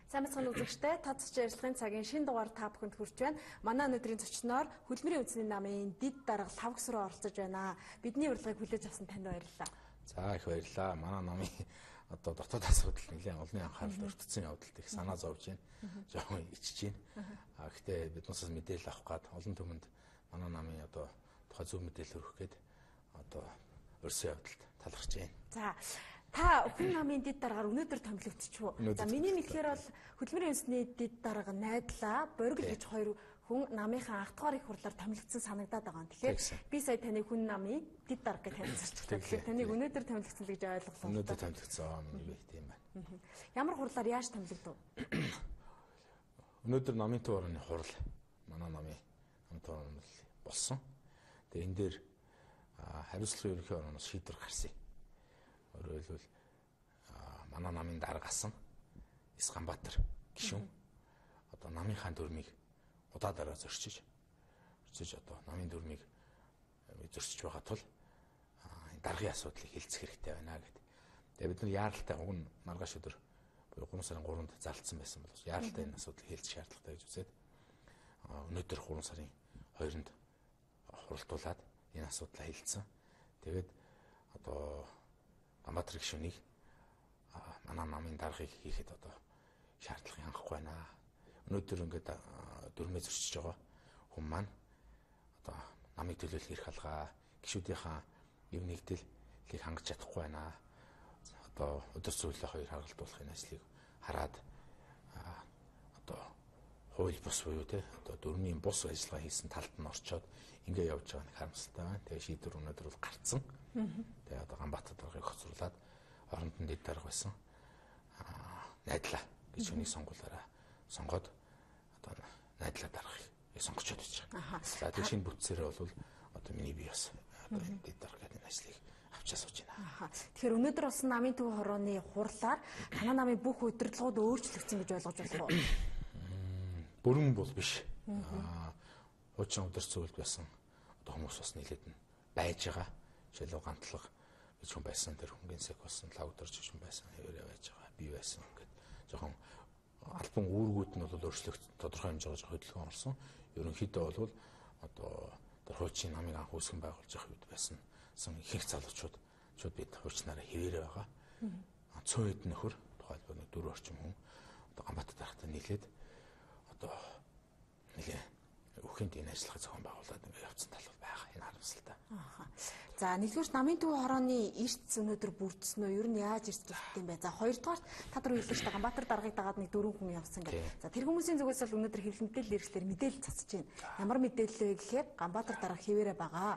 Сайн мэцхан үзэгчтэй тооцож ярилцлагын цагийн шинэ дугаар та бүхэнд хүрч байна. Манай өнөөдрийн зочноор Хөдөлмөрийн үндэсний намын дэд дарга Лавгс руу оролцож байна. Бидний урилгыг хүлээж авсан танд баярлалаа. За их баярлалаа. Манай намын одоо дотоод асуудал нэлээд олонний анхааралд өртсөн явдалд их санаа зовж байна. Жохон ичж байна. Гэхдээ биднээс мэдээлэл авах гад олон түмэнд манай намын одоо тухай зөв мэдээлэл өргөх гээд одоо өрсөн явдалд талархаж байна. За та хүн намын дэд даргаар өнөөдөр томилогдчихв. За миний мэдхээр бол хөдөлмөрийн үндэсний дэд дарга найдлаа Боргил гэж хоёр хүн намынхаа анх дугаар их хурлаар томилогдсон санагдаад байгаа. Тэгэхээр би сая таны хүн намын дэд дарга гэж танилцчихлаа. Тэгэхээр таныг өнөөдөр томилогдсон л гэж ойлголоо. Өнөөдөр томилогдсон миний бие тийм байна. Ямар хурлаар яаж томилогдов? Өнөөдөр намын төв орны хурал манай намын төв орны болсон. Тэгээ энэ дээр хариуцлагын ерөнхий орноос шийдвэр гарсан. Өөрөөр хэлбэл манай намын даргасан Исганбаатар гишүүн одоо намынхаа дүрмийг удаадараа зорчиж одоо намын дүрмийг зорчиж байгаа тул даргын асуудлыг хэлцэх хэрэгтэй байна гэдэг. Тэгээ бид нар яаралтай уг нь маргааш өдөр 3 сарын 3-нд залтсан байсан бол яаралтай энэ асуудлыг хэлцэх шаардлагатай гэж үзээд өнөөдөр 3 сарын 2-нд хуралдуулаад энэ асуудлаа хэлцсэн. Тэгээд одоо Исганбаатар гишүүнийг манай намын даргыг хийхэд одоо шаардлага хангахгүй байна. Өнөөдөр ингээд дүрмээ зөрчиж байгаа хүн маань одоо намыг төлөөлөх эрх алгаа гишүүдийнхаа ив нэгдэлийг хангаж чадахгүй байна. Одоо өдөр зүйлээ хоёр харгалдуулахын ажлыг хараад одоо хууль бус буюу те одоо дүрмийн бус ажиллагаа хийсэн талд нь орчоод ингээ явж байгаа нэг харамсалтай байна. Тэгээ шийдвэр өнөөдөр бол гарцсан. Тэгээ одоо Ганбаатар даргыг хоцруулаад оронд нь дэд дарга байсан. Найдлаа гэж үнийг сонгуулаараа сонгоод одоо найдлаа даргыг сонгочод байж байгаа. За тэгээ шинэ бүтцээрээ бол одоо миний бие бас одоо энэ дэд дарга гэдэг ажлыг авчаа сууж байна. Тэгэхээр өнөөдөр болсон намын төв хорооны хурлаар танай намын бүх удирдлагууд өөрчлөгдсөн гэж ойлгож болох уу? Бүрэн бол биш. Хуучин удирц зөвлөлд байсан одоо хүмүүс бас нэлээд нь байж байгаа. Жишээлбэл гантлага гэж хүн байсан, тэр хөнгөн сек болсон, лавдорч гэж хүн байсан, хэвээрээ байж байгаа. Би байсан ингээд жоохон альбан үүргүүд нь бол өөрчлөгд тодорхой хэмжээгээр хөдөлгөөн орсон. Ерөнхийдөө бол одоо тэр хуучин намыг анх үүсгэн байгуулж явах үед байсан ихэнх залуучууд шууд бид хуучнаараа хэвээрээ байгаа. Цөөн хэд нөхөр тухайлбал 4 орчим хүн одоо Ганбаатар даргатай нийлээд одоо нэгэ өхөнд энэ ажиллагаа зохион байгуулад ингэ явцсан тал бол байгаа. Энэ харамсалтай. За нэгдүгээр намын төв хорооны эртц өнөөдөр бүрдсэн үү? Ер нь яаж эртц бүрдсэн юм бэ? За хоёрдугаар та нар хэлсэн чинь Ганбаатар даргыг дагаад нэг 4 хүн явсан гэдэг. За тэр хүмүүсийн зүгээс бол өнөөдөр хэвлэл мэдээлэл хэрэгслэр мэдээлэл цацж байна. Ямар мэдээлэл вэ гэхээр Ганбаатар дарга хэвээрээ байгаа.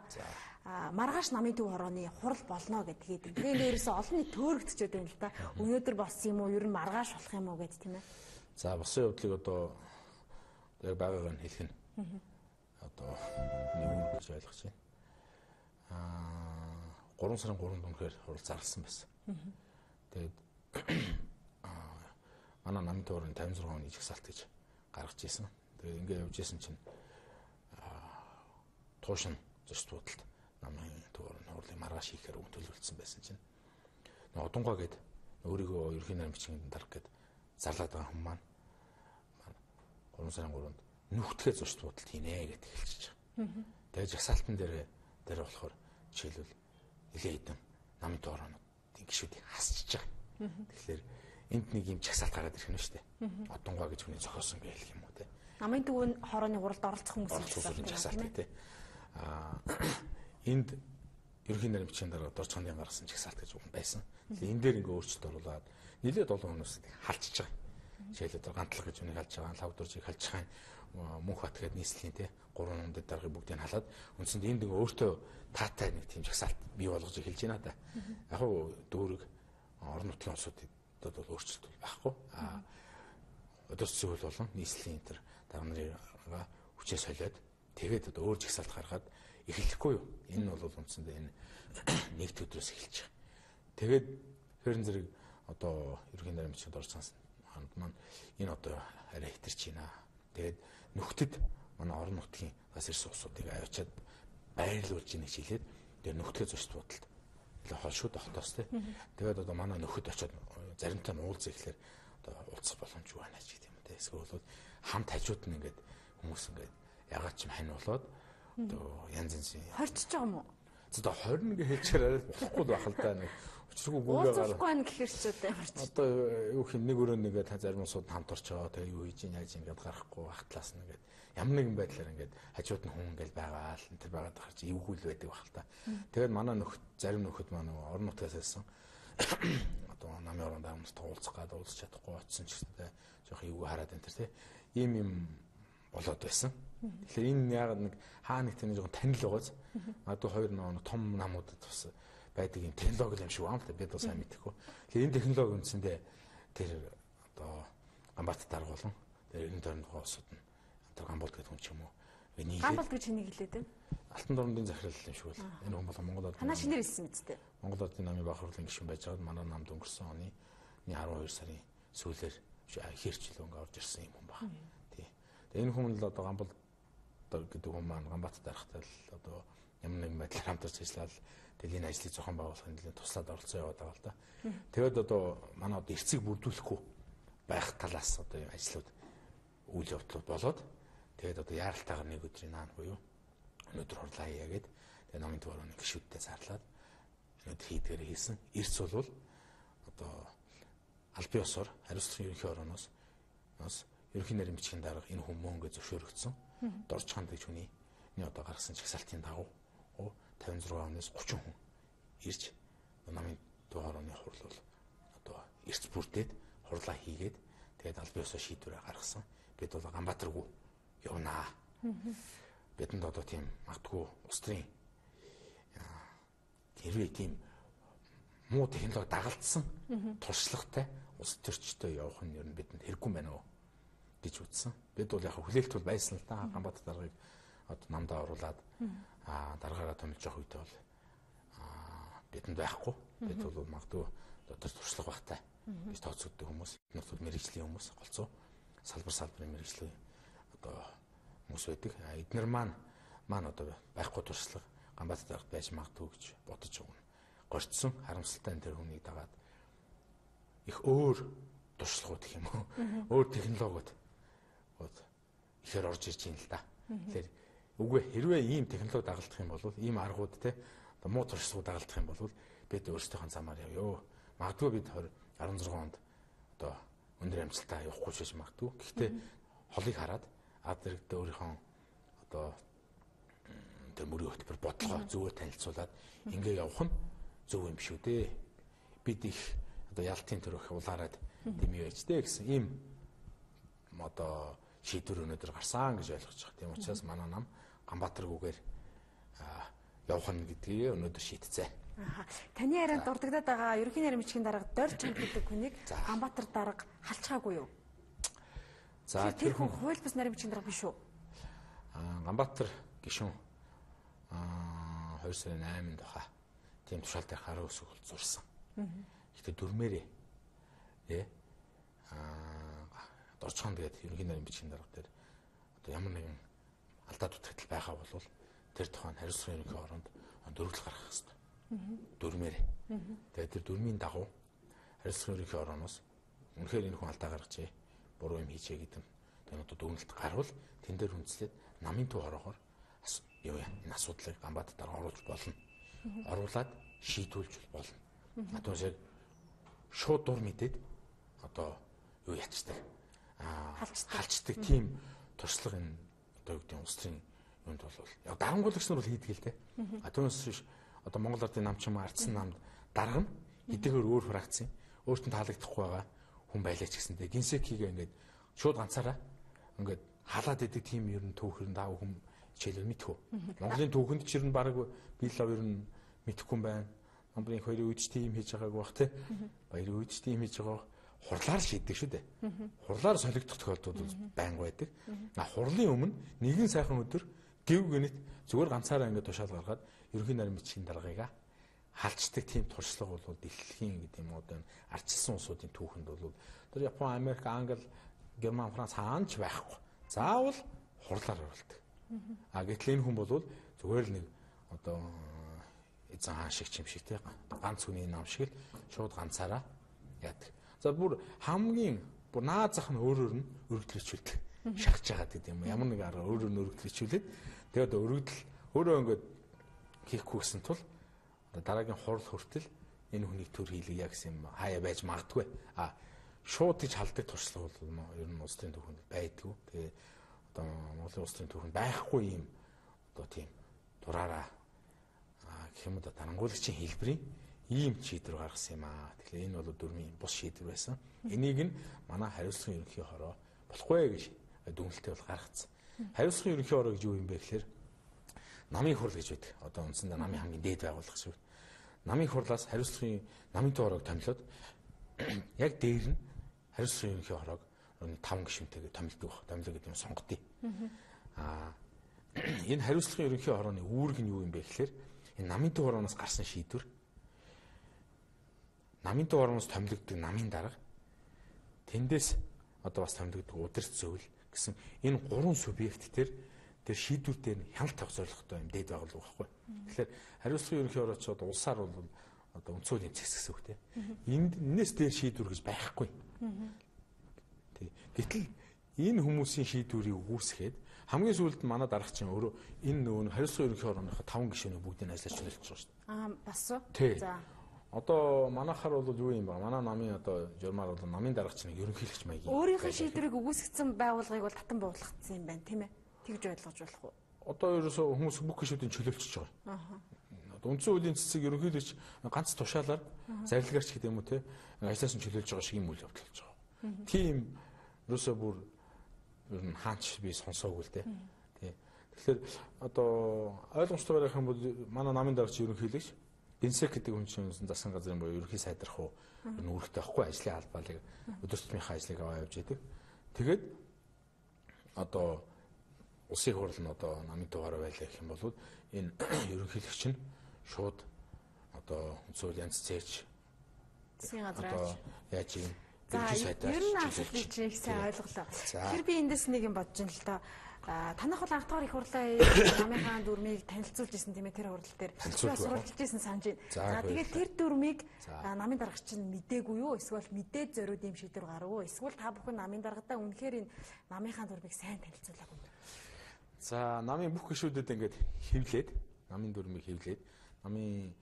Маргааш намын төв хорооны хурал болно гэдгээд. Тэгээд ерөөсөө олон нийт төөрөгдчихэд байна л да. Өнөөдөр болсон юм уу? Ер нь маргааш болох юм уу гэд тийм ээ. За босон явдлыг одоо яг байгаагаар нь хэлэх нь одоо нэг гэж ойлгож байна. 3 сарын 3-нд үнэхээр хурал зарласан байсан. Тэгээд манай намын төв орны 56 оны жигсаалт гэж гаргаж ирсэн. Тэгээд ингээд явж исэн чинь туушин зөрчил бодолд намын төв орны хурлыг маргааш хийхээр өгөн төлөвлөсөн байсан чинь Одонгоо гээд өөрийгөө ерөнхий нарийн бичгийн дарга гээд зарлаад байгаа хүн маань 3 сарын 3-нд нүхтгээ зуршил бодолд хийнэ гэдэг хэлчихэж байгаа. Тэгээд жагсаалтан дээр болохоор жишээлбэл нэлээд хэдэн намын төв орнуудын гишүүдийг хасчихж байгаа. Тэгэхээр энд нэг юм жагсаалт гараад ирэх нь шүү дээ. Одонгоо гэж хүний зохиосон гэж хэлэх юм уу те. Намын төв хорооны хуралд оролцох хүмүүс жагсаалт те. Энд ерөнхий нарийн бичгийн дарга дорч хондын гаргасан жагсаалт гэж үг байсан. Тэгэхээр энэ дээр ингээ өөрчлөлт оруулаад нэлээд олон хүмүүс халдчихж байгаа. Жишээлбэл гантлага гэж үнийг халж байгаа, лавдуржийг халж байгаа, мөнх бат гэдэг нийслэлийн те 3 хүндэд даргыг бүгдийг халаад үндсэнд энд ингээ өөртөө таатай нэг тийм жагсаалт бий болгож эхэлж байна да. Яг уу дүүрэг орон нутгийн улсуудад бол өөрчлөлт байхгүй. Өдөрт зүйл болон нийслэлийн тэр дарга нарыгаа хүчээ солиод тэгээд одоо өөр жагсаалт гаргаад эхлэхгүй юу? Энэ нь бол үндсэндээ энэ нэгд өдрөөс эхэлж байгаа. Тэгээд хэрэн зэрэг одоо ерөнхий нарийн бичгийн дорж цаас ханд маань энэ одоо арай хэтэрч байна. Тэгээд нүхтэд манай орон нутгийн бас ирсэн улсуудыг авчиад байрлуулж ийнэ хилээд тэр нүхтгэ зуршил бодолд хол шууд тогтоос тэ. Тэгээд одоо манай нөхөд очиод заримтай нь уулзах ихлээр одоо уулзах боломжгүй байна ч гэдэг юм те. Эсвэл бол хамт хажууд нь ингээд хүмүүс ингээд ягаад ч юм хань болоод одоо янз янзын хорчж байгаа юм уу? Одоо 20 гэж хэлчихээр арай болохгүй байх л да нэг. Учиргүй гүгээ гараад. Уулзахгүй байх гэхэр ч одоо ямар ч. Одоо юу хин нэг өрөөнд ингээд зарим усууд хамт орч байгаа. Тэгээ юу хийж ийн яаж ингээд гарахгүй байх талаас нь ингээд ямар нэгэн байдлаар ингээд хажууд нь хүн ингээд байгаа л энэ төр байгаад байгаа чи эвгүй л байдаг байх л та. Тэгээд манай нөхөд зарим нөхөд маань орон нутгаас ирсэн. Одоо намын оронд амьд уулзах гад уулзах чадахгүй очсон ч гэсэн жоох эвгүй хараад энэ төр тий. Ийм болоод байсан. Тэгэхээр энэ яг нэг хаа нэг тийм жоохон танил байгааз. Магадгүй хоёр нэг том намуудад бас байдаг юм технологи юм шиг байна л да. Бид бас сайн мэдэхгүй. Тэгэхээр энэ технологи үндсэндээ тэр одоо Ганбаатар дарга болон тэр энэ дөрөнд хоосууд нь тэр Гамболд гэдэг хүн ч юм уу. Гамболд гэж хэнийг хэлээд байна? Алтан дорнодын захирал юм шиг бол. Энэ хүн бол Монголд танаа шинээр хэлсэн үсттэй. Монгол Улсын намын бахархлын гишүүн байж байгаад манай намд өнгөрсөн оны 12 сарын сүүлээр ихэрчлэн өнгө орж ирсэн юм байна. Тий. Тэгээ энэ хүн л одоо Гамболд гэдэг хүн маань Ганбаатар дарахтай л одоо ямар нэгэн байдлаар хамтарч ажиллаад тэгээд энэ ажлыг зохион байгуулахын нэлээд туслаад оролцоо яваад байгаа л да. Тэгээд одоо манай одоо эрцгийг бүрдүүлэхгүй байх талаас одоо юм ажлууд үйл явдлууд болоод тэгээд одоо яаралтайгаар нэг өдрийн наан буюу өнөөдөр хурлаа хийя гээд тэгээд намын төвөрөний гишүүдтэй зарлаад өнөөдөр хийдгээрээ хийсэн. Эрц бол одоо аль бие усаар хариуцлагын ерөнхий орооноос ерөнхий нарийн бичгийн дарга энэ хүмүүн гэж зөвшөөрөгдсөн. Дорж ханд гэж хүний одоо гаргасан чагсаалтын дагуу 56 оноос 30 хүн ирж намын төв хорооны хурал бол одоо эрц бүрдээд хурлаа хийгээд тэгээд аль бие усаа шийдвэрээ гаргасан. Бид бол Ганбаатаргүй явнаа. Бидэнд одоо тийм магадгүй улс төрийн хэрвээ тийм муу технологи дагалдсан туршлагатай улс төрчтэй явах нь ер нь бидэнд хэрэггүй байна уу гэж үзсэн. Бид бол яг хүлээлт бол байсан л да. Ганбаатар даргаыг одоо намдаа оруулаад даргаараа томилж явах үедээ бол бидэнд байхгүй. Бид бол магадгүй дотор туршлага багтай гэж тооцогддог хүмүүс, нутаг мэрэгжлийн хүмүүс, голцоо салбарын мэрэгжлийн одоо хүмүүс байдаг. Эднэр маань одоо байхгүй туршлага Ганбаатар даргад байж магадгүй гэж бодож өгнө. Горцсон харамсалтай энэ хүнийг дагаад их өөр туршлагууд гэх юм уу, өөр технологиуд ихээр орж ирж байна л да. Тэгэхээр үгүй хэрвээ ийм технологи дагалдах юм бол ийм аргууд те одоо муу туршлагууд дагалдах юм бол бид өөрсдийнхөө замаар явъя. Магадгүй бид 2016 онд одоо өндөр амжилтаа явахгүй ч гэж магадгүй. Гэхдээ холыг хараад дэрэгдээ өөрийнхөө одоо тэр мөрийн хөтөлбөр бодлогоо зөвөр танилцуулаад ингээ явах нь зөв юм шүү дээ. Бид их одоо ялтын төрөх улаарад тийм юу яж дээ гэсэн ийм одоо шийдвэр өнөдөр гарсан гэж ойлгож байгаа. Тийм учраас манай нам Ганбаатаргүйгээр явах нь гэдгийг өнөөдөр шийдцээ. Таны ярианд дурддагдаад байгаа ерөнхий нарийн бичгийн дарга Дорж ханд гэдэг хүнийг Ганбаатар дарга халчгаагүй юу? За тэр хүн хууль бус нарийн бичгийн дарга биш үү? Ганбаатар гишүүн 2 сарын 8-нд баха тийм тушаал дээр хараа өсөг зурсан. Гэхдээ дүрмээрээ Дорж ханд гэдэг ерөнхий нарийн бичгийн дарга дээр одоо ямар нэгэн алдаа дутагдал байгаа бол тэр тухайн хариуцлагын ерөнхий оронд дөрвөл гаргах хэрэгтэй. Дүрмээрээ. Тэгээд тэр дүрмийн дагуу хариуцлагын ерөнхий орооноос үнэхээр энэ хүн алдаа гаргажээ, буруу юм хийжээ гэдэг нь одоо дүгнэлт гарвал тэн дээр үндэслээд намын төв хороогоор энэ асуудлыг Ганбаатар дарга оруулж болно. Оруулаад шийдүүлж болно. Одоо яг шууд дур мэдээд одоо юу ячдаг. Халчдаг тийм туршлага энэ одоо юу гэдэг нь улс төрийн юунд бол яг дарангуулагч нар бол хийдэг л те. Түүнээс биш одоо Монгол Ардын намчин ардсан намд дарга нь хэдийгээр өөр фракцийн өөртөө таалагдахгүй байгаа хүн байлаач гэсэнтэй гинсекигээ ингээд шууд ганцаараа ингээд халаад идэг тийм ер нь түүхэн даа хүн хичээлээр мэдхүү. Монголын түүхэнд ч ер нь баг би л ер нь мэдхгүй юм байна. Намбрын хоёрын үдч тийм хийж байгааг бах те. Баярын үдч тийм хийж байгаа хурлаар шийддэг шүү дээ. Хурлаар солигдох тохиолдлууд байнга байдаг. Хурлын өмнө нэгэн сайхан өдөр гів гэнэт зүгээр ганцаараа ингээд тушаал гаргаад ерөнхий нарийн бичгийн даргаыг халчдаг тийм туршлага бол дэлхийн гэдэг юм одоо ардчилсан улсуудын түүхэнд бол тэр Япон, Америк, Англи, Герман, Франц хаач байхгүй. Заавал хурлаар оруулдаг. Гэтэл энэ хүн бол зүгээр л нэг одоо эзэн хаан шиг юм шиг те ганц хүний нам шиг л шууд ганцаараа яадаг. За бүр хамгийн бүр наад зах нь өөрөөр нь өргөдлөчүүлдэг. Шахаж байгаа гэдэг юм. Ямар нэг арга өөрөөр нь өргөдлөчүүлээд тэгээд өргөдөл өөрөө ингээд хийхгүй гэсэн тул дараагийн хурал хүртэл энэ хүнийг төр хийлгийа гэсэн юм хаяа байж магадгүй. Шууд гэж халдаг туршлага бол ер нь улс төрийн түүхэнд байдгүй. Тэгээ одоо Монголын улс төрийн түүхэнд байхгүй юм одоо тийм дураараа гэх юм да дарангуулагчийн хэлбэрийн ийм шийдвэр гаргасан юм аа. Тэгэхээр энэ бол дөрмийн бус шийдвэр байсан. Энийг нь манай хариуцлагын ерөнхий хороо болохгүй гэж дүгнэлтээ бол гаргацсан. Хариуцлагын ерөнхий хороо гэж юу юм бэ гэхээр намын хурал гэж байдаг. Одоо үндсэндээ намын хамгийн дээд байгууллага шиг. Намын хурлаас хариуцлагын намын хороог томилоод яг дээр нь хариуцлагын ерөнхий хороог 5 гишүүнтэйгээ томилдог. Томилоо гэдэг нь сонгодъё. Энэ хариуцлагын ерөнхий хорооны үүрэг нь юу юм бэ гэхээр энэ намын хорооноос гарсан шийдвэр намын хорооноос томилогддог намын дарга тэндээс одоо бас томилогддог удирц зөвл гэсэн энэ 3 субъект тэр шийдвэр дээр нь хяналт тавих зорилготой юм дээд байгууллага байхгүй. Тэгэхээр хариуцлагын ерөнхий хорооч одоо улсаар бол одоо өнцөлийн зэгс гэсэн үг тийм. Энэс дээр шийдвэр гэж байхгүй. Гэтэл энэ хүмүүсийн шийдвэрийг үүсгээд хамгийн сүүлд манай дарагч чинь өөрөө энэ нөгөө хариуцлагын ерөнхий хорооныхоо 5 гишүүнийг бүгдийг ажиллаж чөлөөлж байгаа шүү дээ. Бас уу? За. Одоо манайхаар бол юу юм бэ? Манай намын одоо журмаар бол намын дарагч нэг ерөнхийлөгч маягийн. Өөрийнхөө шийдвэрийг өгөөсгсөн байгууллагыг бол татан буулгацсан юм байна, тийм ээ? Тэгж ойлгож болох уу? Одоо ерөөсөө хүмүүс бүх гишүүдийн чөлөөлчихөж байгаа. Одоо үндсэн хуулийн цэцэг ерөнхийлөгч ганц тушаалаар зарилгаарч гэдэг юм уу те ажлаас нь чөлөөлж байгаа шиг юм үйл явдал болж байгаа. Тийм ерөөсөө бүр ер нь хаач би сонсоогүй л те. Тэгэхээр одоо ойлгомжтой байх юм бол манай намын дарагч ерөнхийлөгч Бенсек гэдэг хүн чинь засгийн газрын буюу ерөнхий сайдрах уу үүрэгтэй байхгүй ажлын албаалыг өдөртмийнхаа ажлыг аваа явж идэг. Тэгээд одоо улсын хурал нь одоо намын дугаараа байлаа гэх юм бол энэ ерөнхийлөгч нь шууд одоо үндсүүл янз зээч засгийн газраач яаж юм ерөнхий сайдаар ер нь асуултыг чи их сайн ойлголоо. Тэр би эндээс нэг юм бодож ин л доо. Танах бол анхдагар их хурлаа намынхаа дүрмийг танилцуулж исэн тийм ээ тэр хурал дээр сурвалжилж исэн санаж байна. За тэгээд тэр дүрмийг намын дарагч чинь мдээгүй юу? Эсвэл мэдээд зориуд юм шийдвэр гарав уу? Эсвэл та бүхэн намын даргадаа үнэхээр энэ намынхаа дүрмийг сайн танилцуулаагүй юу? За намын бүх гишүүдэд ингээд хэвлээд намын дүрмийг хэвлээд намын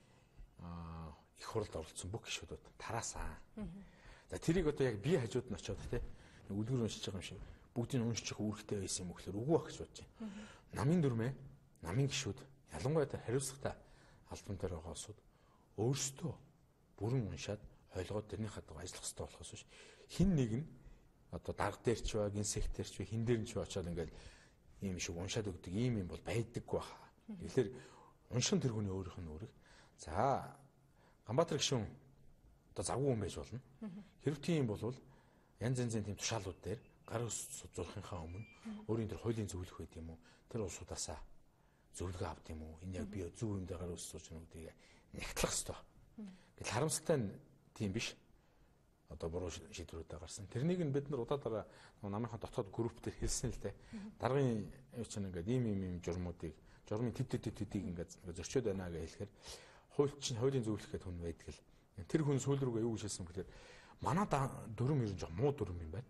их хуралд оролцсон бүх гишүүдүүд тараасан. За тэрийг одоо яг би хажууд нь очиод те үлгэр уншиж байгаа юм шиг бүгдийг нь уншчих үүрэгтэй байсан юм гэхээр үгүй байх гэж бодож байна. Намын дүрмээ намын гишүүд ялангуяа хариуцлагатай албан дээр байгаа улсууд өөрсдөө бүрэн уншаад ойлгоод тэрнийхээ дагуу ажиллах хэрэгтэй болохоос биш хин нэг нь одоо дарга дээр ч ба гин сектор ч хин дээр нь ч очиод ингээд ийм шиг уншаад өгдөг ийм юм бол байдаггүй баха. Тэгэхээр уншин тэр хүний өөрийнх нь үүрэг. За Ганбаатар гишүүн одоо завгүй хүн байж болно. Хэрв тийм бол янз янзын тийм тушаалууд дээр гар ус зурхийнхаа өмнө өөрийн тэр хуулийн зөвлөх байд юм уу? Тэр улсуудаасаа зөвлөгөө авд юм уу? Энэ яг би зөв юм дээр гар ус зурж байгаа гэдгийг нягтлах хэрэгтэй. Гэтэл харамсалтай нь тийм биш. Одоо буруу шийдвэрүүд гарсан. Тэрнийг нь бид нар удаа намынхаа дотоод групп дээр хэлсэн л дээ. Даргын чинь ингээд ийм журмуудыг журмын тэдийг ингээд зөрчөөд байна гэж хэлэхээр хуулийн зөвлөх гэдэг хүн байдаг л. Тэр хүн сүүл рүүгээ юу гэж хэлсэн гэхээр манай дүрм ер нь жоо муу дүрм юм байна.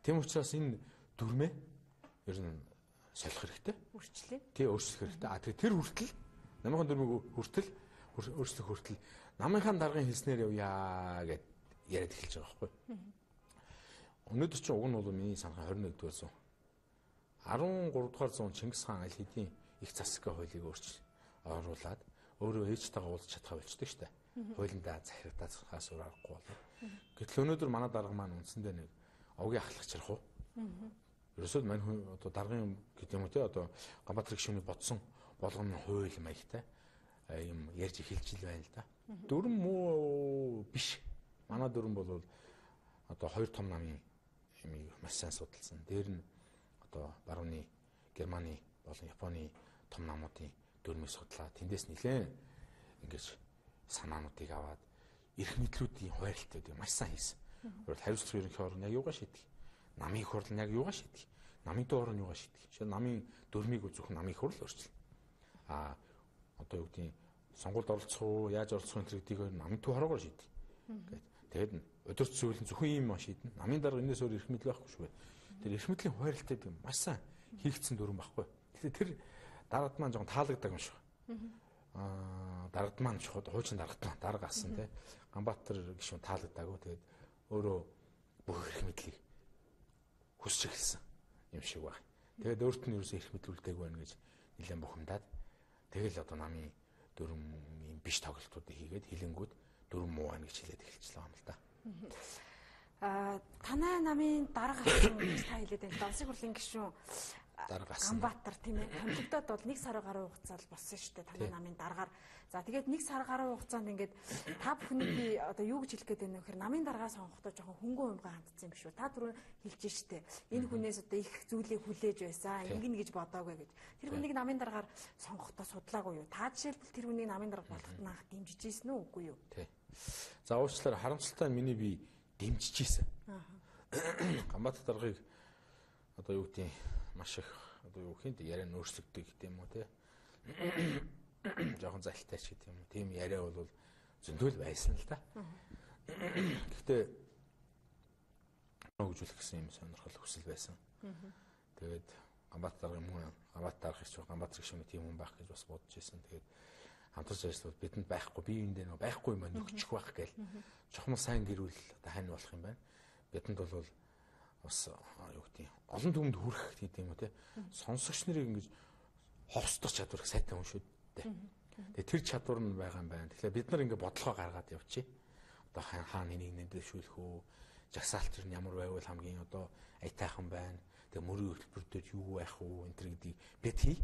Тийм учраас энэ дүрмээ ер нь солих хэрэгтэй. Үрчлээ. Тий өөрчлөх хэрэгтэй. Тэгэхээр тэр хүртэл намынхаа дүрмийг өөрчлөх хүртэл намынхаа даргын хэлснээр явъя гэд яриад эхэлж байгаа байхгүй. Өнөөдөр чинь уг нь бол миний санахад 21-р зуун 13-р зуун Чингис хаан аль хэдийн их засгийн хуулийг оруулаад өөрөө ээжтэйгээ уулзах чадхаа болчдөг шүү дээ. Хуулиндаа захирагдахаас өөр аргагүй болов. Гэтэл өнөөдөр манай дарга маань үндсэндээ нэг овгийн ахлагчрах уу? Ерөөсөө мань хүн одоо даргын гэдэг юм уу те одоо Ганбаатар гишүүний бодсон болгоно хууль маягтай юм ярьж эхэлж ил байна л да. Дүрм муу биш. Манай дүрм бол одоо хоёр том намын юм маш сайн судалсан. Дээр нь одоо барууны Германы болон Японы том намуудын дүрмийг судлаа. Тэндээс нэлээд ингэж санаануудыг аваад эрх мэдлүүдийн хуваарлтуудыг маш сайн хийсэн. Өөрөөр хариуцлага ерөнхий хорон яг юугаа шийдэх. Намын их хурл яг юугаа шийдэх. Намын дуу хорон юугаа шийдэх. Жишээ нь намын дүрмийг зөвхөн намын их хурл өөрчилнө. Одоо юу гэдгийг сонгуульд оролцох уу, яаж оролцох вэ гэдгийг намын төв хороогоор шийдэх. Гэт Тэгээд өдөрт сүүлэн зөвхөн ийм маш шийдэн. Намын дарга энэс өөр эрх мэдэл байхгүй шүү. Тэр эрх мэдлийн хуваарлттай гэдэг маш сайн хийгдсэн дүрэн байхгүй. Тэгэхээр тэр даргад маань жоохон таалагддаг юм шиг. Даргад маань шууд хуучин дарга асан тий. Ганбаатар гишүүн таалагдаагүй. Тэгээд өөрөө бүх эрх мэдлийг хүсч эхэлсэн юм шиг байна. Тэгээд өөрт нь ерөөсөө эрх мэдэл үлдээг байна гэж нэлээд бухимдаад тэгэл одоо намын дүрм юм биш тоглолтуудыг хийгээд хилэнгүүд дүрм муу байна гэж хэлээд эхэлчихлээ юм л да. Танай намын дарга асан гэж та хэлээд байна. Улсын хурлын гишүүн дарга асан Ганбаатар тийм ээ. Томилогдоод бол 1 сарын гаруй хугацаанд болсон шүү дээ. Танай намын даргаар. За тэгээд 1 сар гаруй хугацаанд ингээд та бүхнийг би одоо юу гэж хэлэх гээд байна вэ гэхээр намын даргаа сонгохдоо жоохон хөнгөн юмгаа хандсан юм шүү. Та түрүү хэлж штэ. Энэ хүнээс одоо их зүйлийг хүлээж байсан. Ингэн гэж бодоагүй гэж. Тэр хүнийг намын даргаар сонгохдоо судлаагүй юу? Та жишээлбэл тэр хүнийг намын дарга болоход наах дэмжиж ийсэн үү үгүй юу? Тий. За уучлаарай, харамсалтай миний би дэмжиж ийсэн. Ганбаатар даргыг одоо юу гэдэг маш их одоо юу гэх юм яриа нөөцлөгдөг гэдэг юм уу те. Жохон залтай ч гэдэг юм уу. Тийм яриа бол зөндөл байсан л да. Гэхдээ нөгжүүлэх гэсэн юм сонирхол хүсэл байсан. Тэгээд Ганбаатар даргын мөн Ганбаатар даргыг ч Ганбаатар гишүүний тийм хүн байх гэж бас бодож байсан. Тэгээд хамтарч ажиллавал бидэнд байхгүй бие биендээ нөө байхгүй юм нөхчих байх гээл. Чухал сайн гэрүүл одоо хань болох юм байна. Бидэнд бол бас юу гэдэг олон түмэнд хүрэх гэдэг юм уу те. Сонсогч нарыг ингэж ховсдох чадвар их сайтай хүн шүү дээ. Тэгээ тэр чадвар нь байгаа юм байна. Тэгэхээр бид нар ингэ бодлогоо гаргаад явчих. Одоо хаана энийг нэмдэвшүүлэх үү? Жагсаалт нь ямар байвал хамгийн одоо аятайхан байна. Тэгээ мөрийн хөтөлбөртөд юу байх уу? Энэ төр гэдгийг бид хий.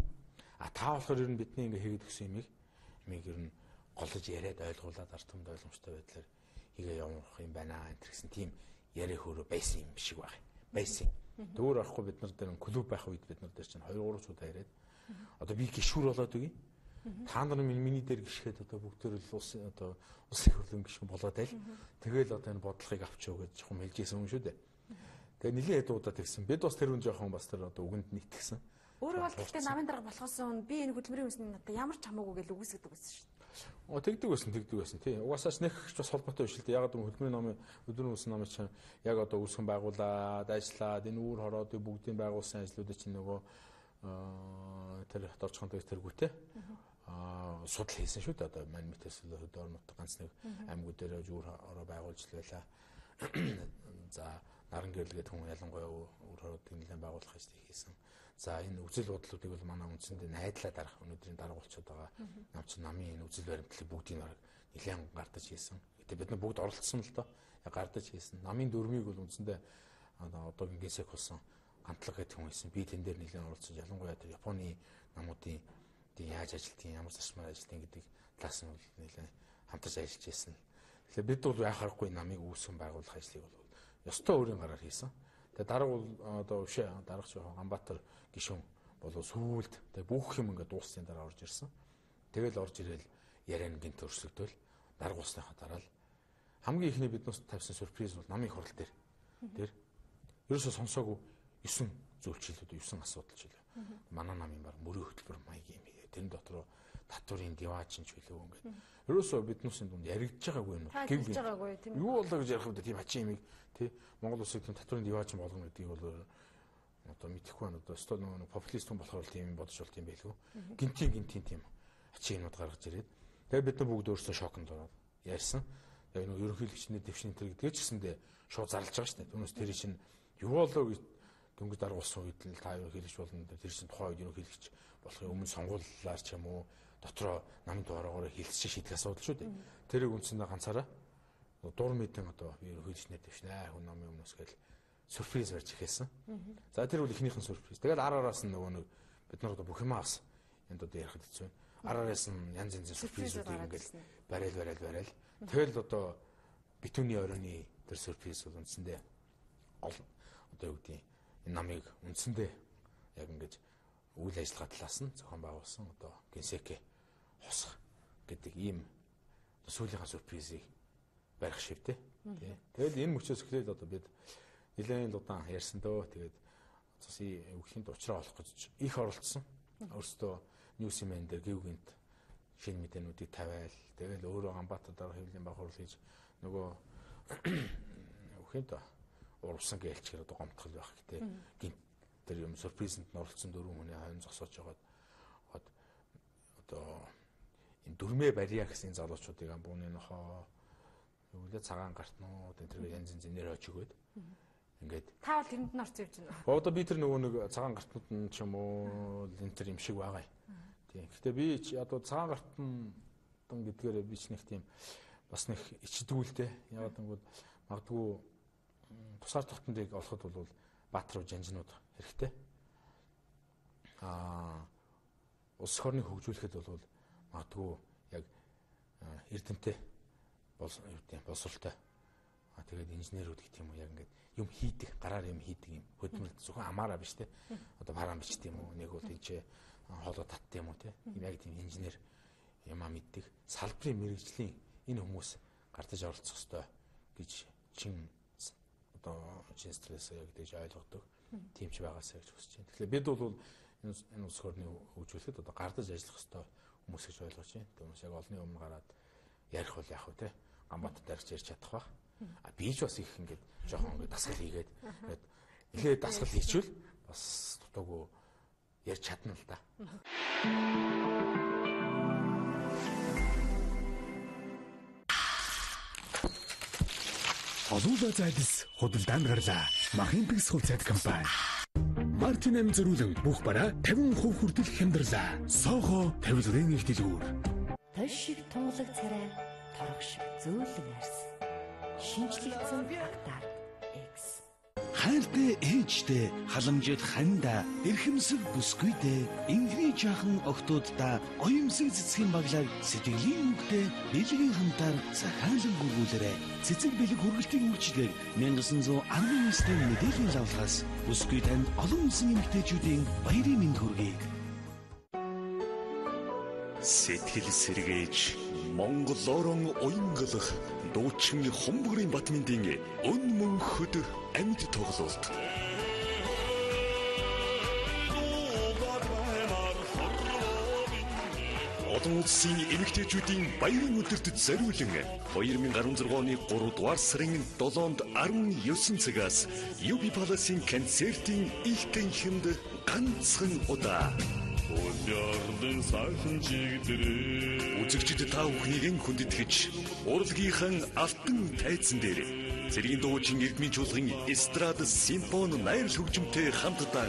Та болохоор ер нь бидний ингэ хийгээд өгсөн юмыг ер нь голж яриад ойлгуулад ард түмэнд ойлгомжтой байдлаар хийгээ явах юм байна. Энэ гэсэн тийм яриа хөөрөө байсан юм шиг байна. Байсан. Дөөр орохгүй бид нар дээр клуб байх үед бид нар дээр чинь 2-3 удаа яриад одоо би гишүүр болоод үгүй. Та нар миний дээр гიშгээд одоо бүгдээр л улсын хурлын гишүүн болоод байл. Тэгэл одоо энэ бодлогыг авчаа гэж жоохон хэлжсэн юм шүү дээ. Тэгээ нэлийн хэд удаа тэгсэн. Бид бас тэр хүн жоохон бас тэр одоо үгэнд нийтгсэн. Өөрөө бол гэхдээ намын дарга болохоос өмнө би энэ хөдөлмөрийн үнсний надад ямар ч хамаагүй гэж үгүйсгдэг байсан шүү дээ. Тэгдэг байсан тий. Угаасаач нэгч бас холбоотой биш л дээ. Яг одоо хөдөлмөрийн үнсний номыг чинь яг одоо үүсгэн байгуулад ажиллаад энэ үүр хороод бүгдийн байгуулсан ажлуудыг чинь нөгөө тэр дорчхонтой тэргүүтэй судал хийсэн шүү дээ. Одоо мань мэтээс хөдөө орнот ганц нэг аймагуд дээр үүр хороо байгуулж байлаа. За наран гэрлгээд хүн ялангуяа үүр хороод нэлээд байгуулах ажлыг хийсэн. За энэ үзэл бодлуудыг бол манай үндсэндээ найдлаа дарах өнөөдрийн дарга болчиход байгаа. Нам чи намын энэ үзэл баримтлалыг бүгдийг нэлээд гардаж хийсэн. Гэтэ бид нар бүгд оролцсон л доо. Гардаж хийсэн. Намын дөрмийг бол үндсэндээ одоогийн гисек болсон гантлаг гэдэг хүн хийсэн. Би тэн дээр нэлээд оролцсон. Ялангуяа тэр Японы намуудын яаж ажилтгийг, ямар зарчмаар ажилтгийг гэдэг талаас нь бол нэлээд хамтарч ажиллаж байсан. Тэгэхээр бид бол яхахгүй намыг үүсгэн байгуулах ажлыг бол ёстой өөрийн гараар хийсэн. Тэгээ дарга бол одоо өвшөө даргач Ганбаатар гишүүн болов сүүлд тэгээ бүх юм ингээд дууссан дараа орж ирсэн. Тэгэл орж ирээл яриан гинт өрсөлдөөл дарга усныхаа дараа л хамгийн ихний биднээс тавьсан сюрприз бол намын хурал дээр. Тэр ерөөсөө сонсоогүй 9 зөвлөлт 9 асуудал ч үлээ. Манай намын баг мөрийн хөтөлбөр маягийн юм. Тэрэн дотор татварын диваач ч үлээ ингээд. Ерөөсөө биднээсийн дунд яригдж байгаагүй юм. Гэгж байгаагүй тийм. Юу болоо гэж ярих үед тийм хачин юмыг тий Монгол улсыг тийм татварын диваач болгоно гэдгийг бол одоо мэдэхгүй байна. Одоо өстөл нөгөө популист хүн болохоор тийм бодож болт юм байлгүй. Гинтийн тийм хачин юмуд гаргаж ирээд тэгээ бид нар бүгд өөрсдөө шоконд ороод ярьсан. Тэгээ нөгөө ерөнхийлөгчний дэвшин энэ гэдгээ ч гэсэндээ шууд зарлж байгаа шүү дээ. Түүнээс тэр чинь юу болоо гэж дөнгөж дарга болсон үед л та ерөнхийлөгч болно. Тэр чинь тухайн үед ерөнхийлөгч болохын өмнө сонгуулиар ч юм уу дотроо намын дугаараар хэлсэн шийдэх асуудал шүү дээ. Тэрийг үндсэндээ ганцаараа дур мэдэн одоо ерөнхийлөгчнэр дэвшнэ хүн намын өмнөөс гэл сюрприз барьж ихээсэн. За тэр бол ихнийхэн сюрприз. Тэгэл араас нь нөгөө нэг бид нар одоо бүх юм аас энд одоо ярих хэвчээ. Араас нь янз янзын сюрпризүүдийг ингээл барайл. Тэгэл одоо битүүний оройны тэр сюрприз бол үндсэндээ одоо юу гэдэг энэ намыг үндсэндээ яг ингэж үйл ажиллагаа талаас нь зохион байгуулсан одоо генсеке хосх гэдэг ийм сүүлийнхаа сюрпризийг барих шивтэй. Тэгэл энэ мөчөөс эхлээд одоо бид нэлээд удаан ярьсан дөө. Тэгээд цусын өвгхийн уучраа олох гэж их оролцсон. Өөрөөсөө Ньюсмен дээр гівгэнт шинэ мэдээнүүдийг тавиал. Тэгэл өөрөө Ганбаатар дарга хэвлэлийн баг хурал хийж нөгөө үхэнд урвсан гэлчээр одоо гомдхол байх гэдэг. Гинт тэр юм сюрпризэнд нь оролцсон 4 хүний хойно зогсоож байгаад одоо энэ дүрмээ барья гэсэн залуучуудыг амбууны нохоо юулээ цагаан гартнууд энэ тэр янз янз нэр очиж өгөөд ингээд та бол тэрэнд нь орж явж байна. Одоо би тэр нөгөө нэг цагаан гартнууд нь ч юм уу энэ тэр юм шиг байгаа юм. Тийм. Гэхдээ би одоо цагаан гартан гэдгээр би ч нэг тийм бас нэг ичдгүүлтэй. Яагаад гэвэл магадгүй тусаар тогтнодыг олоход бол Баатар жанжнууд хэрэгтэй. Улс орныг хөгжүүлэхэд бол магадгүй яг эрдэмтэй боловсролтой. Тэгээд инженерүүд гэх юм уу яг ингээд юм хийдэг, гараар юм хийдэг юм. Хөдөлмөрт зөвхөн амаараа биш те. Одоо бараан бичдэг юм уу, нэг бол тийч хоолой татдаг юм уу те. Яг тийм инженер ямаа мэддэг. Салбарын мэрэгжлийн энэ хүмүүс гартаж оролцох ёстой гэж одоо чин стресс яг гэж ойлгодог. Тийм ч байгаасаа гэж хүсэж байна. Тэгэхээр бид бол энэ улс орны хөгжүүлэхэд одоо гардаж ажиллах ёстой хүмүүс гэж ойлгож байна. Түүнээс яг олонний өмнө гараад ярих бол яах вэ те. Гамбатад дарж ярьж чадах бах. Би ч бас их ингээд жоохон ингээд дасгал хийгээд эхлээд дасгал хийчихвэл бас дутаагүй ярьж чадна л да. Олуулаа зайдас худалдаанд гарлаа. Махын бигс хувьцаат компани. Мартин эм зөрүүлэн бүх бараа 50% хүртэл хямдрлаа. Сохо тавилгын их дэлгүүр. Тош шиг тунгалаг царай, торох шиг зөөлөн арс. Шинжлэгдсэн актаар X. Хайртай ээжтэй, халамжид ханда, эрхэмсэг бүсгүйтэй, инхний жаахан охтуудаа оюмсэг цэцгийн баглаар сэтгэлийн үгтэй бэлгийн хамтаар захиалан гүргүүлээрэ. Цэцэг бэлэг хүргэлтийн үйлчлэгээр 1919-тэй мэдээллийн лавлахаас бүсгүй танд олон улсын эмэгтэйчүүдийн баярын мэнд хүргэе. Сэтгэл сэргээж Монгол орон уянгалах дуучин Хомбогрын Батминдийн өн мөнхөд амьд тоглолт. Олон улсын эмэгтэйчүүдийн баярын өдөрт зориулан 2016 оны 3 дугаар сарын 7-нд 19 цагаас UB Palace-ийн концертын их гэнхэнд ганцхан удаа үзэгчид та бүхнийг хүндэтгэж урлагийнхан алтан тайзан дээр цэргийн дуучин эрдмийн чуулган эстрад симфони найрал хөгжимтэй хамтдаа